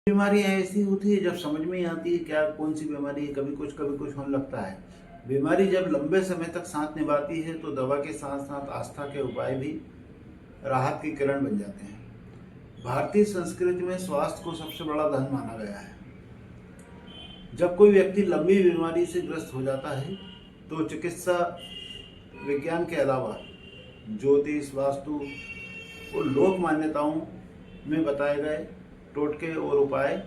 बीमारियां ऐसी होती है जब समझ में ही आती है क्या कौन सी बीमारी है। कभी कुछ होने लगता है। बीमारी जब लंबे समय तक साथ निभाती है तो दवा के साथ साथ आस्था के उपाय भी राहत की किरण बन जाते हैं। भारतीय संस्कृति में स्वास्थ्य को सबसे बड़ा धन माना गया है। जब कोई व्यक्ति लंबी बीमारी से ग्रस्त हो जाता है तो चिकित्सा विज्ञान के अलावा ज्योतिष, वास्तु और लोक मान्यताओं में बताए गए टोटके और उपाय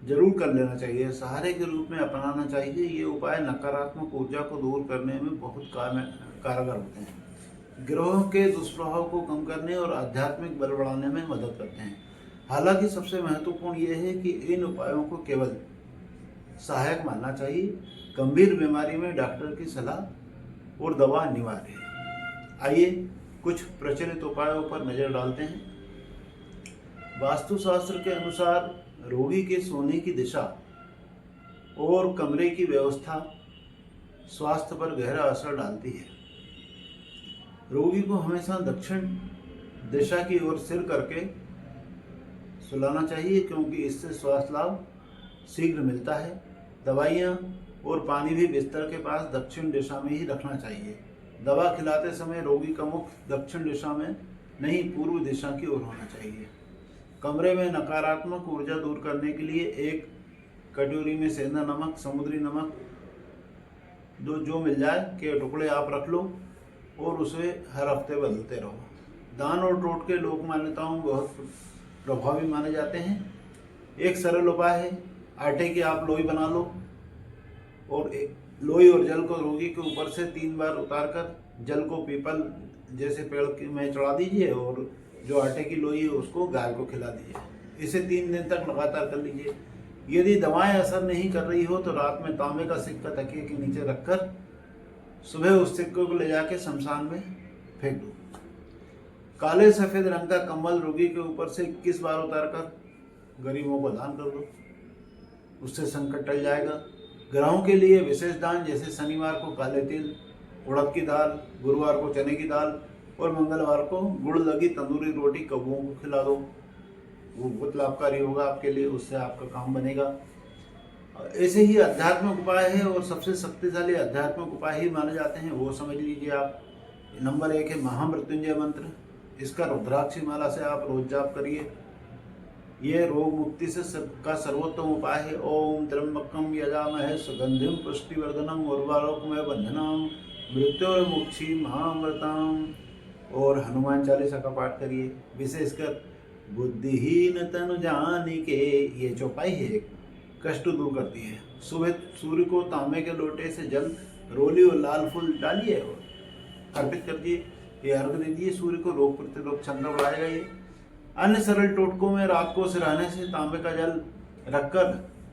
जरूर कर लेना चाहिए, सहारे के रूप में अपनाना चाहिए। ये उपाय नकारात्मक ऊर्जा को दूर करने में बहुत कारगर होते हैं, ग्रहों के दुष्प्रभाव को कम करने और आध्यात्मिक बल बढ़ाने में मदद करते हैं। हालांकि सबसे महत्वपूर्ण यह है कि इन उपायों को केवल सहायक मानना चाहिए। गंभीर बीमारी में डॉक्टर की सलाह और दवा अनिवार्य है। आइए कुछ प्रचलित उपायों पर नजर डालते हैं। वास्तुशास्त्र के अनुसार रोगी के सोने की दिशा और कमरे की व्यवस्था स्वास्थ्य पर गहरा असर डालती है। रोगी को हमेशा दक्षिण दिशा की ओर सिर करके सुलाना चाहिए, क्योंकि इससे स्वास्थ्य लाभ शीघ्र मिलता है। दवाइयाँ और पानी भी बिस्तर के पास दक्षिण दिशा में ही रखना चाहिए। दवा खिलाते समय रोगी का मुख दक्षिण दिशा में नहीं, पूर्व दिशा की ओर होना चाहिए। कमरे में नकारात्मक ऊर्जा दूर करने के लिए एक कटोरी में सेंधा नमक, समुद्री नमक जो मिल जाए के टुकड़े आप रख लो और उसे हर हफ्ते बदलते रहो। दान और टोटके लोक मान्यताओं में बहुत प्रभावी माने जाते हैं। एक सरल उपाय है, आटे की आप लोई बना लो और लोई और जल को रोगी के ऊपर से 3 बार उतारकर जल को पीपल जैसे पेड़ में चढ़ा दीजिए और जो आटे की लोई है उसको गाय को खिला दीजिए। इसे 3 दिन तक लगातार कर लीजिए। यदि दवाएं असर नहीं कर रही हो तो रात में तांबे का सिक्का तकिए के नीचे रखकर सुबह उस सिक्के को ले जाके शमशान में फेंक दो। काले सफेद रंग का कंबल रोगी के ऊपर से 21 बार उतारकर गरीबों को दान कर दो, उससे संकट टल जाएगा। ग्रहों के लिए विशेष दान, जैसे शनिवार को काले तिल, उड़द की दाल, गुरुवार को चने की दाल और मंगलवार को गुड़ लगी तंदूरी रोटी कौवों को खिला दो। वो बहुत लाभकारी होगा आपके लिए, उससे आपका काम बनेगा। ऐसे ही आध्यात्मिक उपाय है और सबसे शक्तिशाली आध्यात्मिक उपाय ही माने जाते हैं, वो समझ लीजिए आप। नंबर 1 है महामृत्युंजय मंत्र। इसका रुद्राक्षी माला से आप रोज जाप करिए। ये रोग मुक्ति से का सर्वोत्तम उपाय है। ओम त्र्यंबकम यजामहे सुगंधिम पुष्टिवर्धनम उर्वारोकमय बंधनम मृत्योर्मुक्षी महामृताम। और हनुमान चालीसा का पाठ करिए। विशेषकर बुद्धिहीन तनु जानिके, ये चौपाई है, कष्ट दूर करती है। सुबह सूर्य को तांबे के लोटे से जल, रोली और लाल फूल डालिए और अर्पित कर दिए। ये अर्घ दीजिए सूर्य को, रोग प्रतिरोधक क्षमता बढ़ाएगा ये। अन्य सरल टोटकों में रात को सिरहाने से तांबे का जल रखकर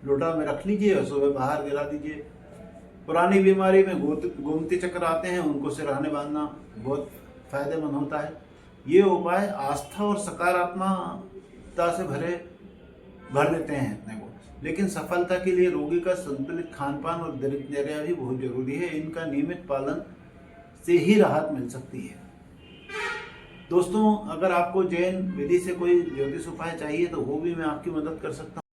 लोटा में रख लीजिए और सुबह बाहर गिरा दीजिए। पुरानी बीमारी में गोमती चक्र आते हैं, उनको सिरहाने बांधना बहुत फायदेमंद होता है। ये उपाय आस्था और सकारात्मकता से भर लेते हैं अपने को, लेकिन सफलता के लिए रोगी का संतुलित खानपान और दिनचर्या भी बहुत जरूरी है। इनका नियमित पालन से ही राहत मिल सकती है। दोस्तों, अगर आपको जैन विधि से कोई ज्योतिष उपाय चाहिए तो वो भी मैं आपकी मदद कर सकता हूँ।